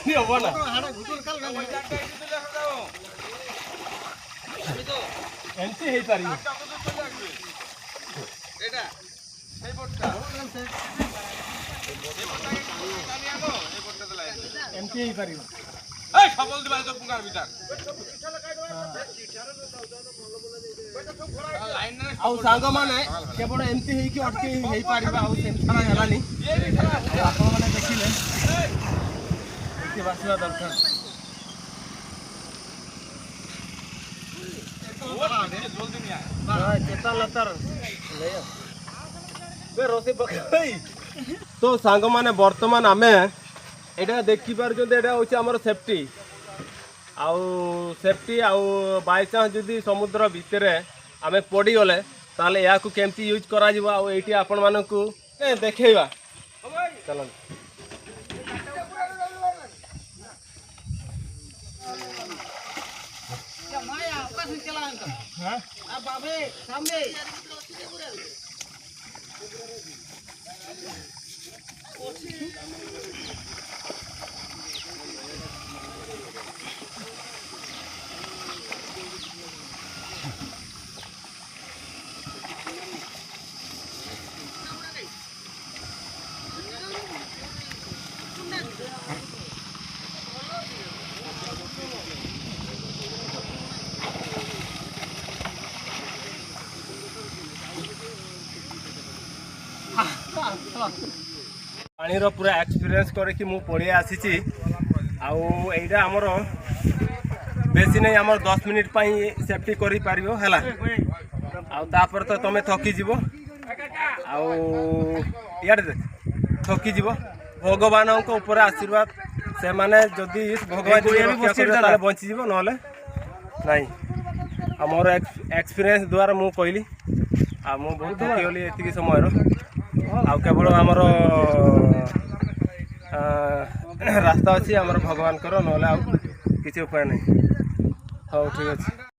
नहीं होबो ना एमती हे पारी एटा সেই পটটা एमती हे पारी এই সবল দিবা তো পুঙ্গার ভিতর आउ सांग माने केवल एमती हे कि अटके हे पारिबा आउ सेंथरा हलानी आपण माने देखिले एते बासिबा दरकार जल्दी नहीं आए चेता लतर ले बे रोसे पकई तो सांग माने वर्तमान आमे एटा देखि पार जो एटा होची हमर सेफ्टी आउ सेफ्टी आउ बाय चांस जदी समुद्र भितरे आमे पड़ी गले ताले या को केमती यूज करा जिवो आउ एटी आपण मानकू देखेबा चलो माया ओका से चला हां आ बाबे सामने पानीर पूरा एक्सपीरियंस करके मु पड़ी आसी आईटा आमर बेसी नहीं आमर 10 मिनिट सेफ्टी करी पारिबो हैला आउर तो तुम थकी जीव आड़े थकी जीव भगवान ऊपर आशीर्वाद से माने जदि भगवान बंची जीव ना नहीं मोर एक्सपीरियंस द्वारा मु कहली आ मु बहुत थकी गली एति समय आ केवल आमर रास्ता अच्छी आमर भगवान कर ना किसी उपाय नहीं हाँ ठीक अच्छे।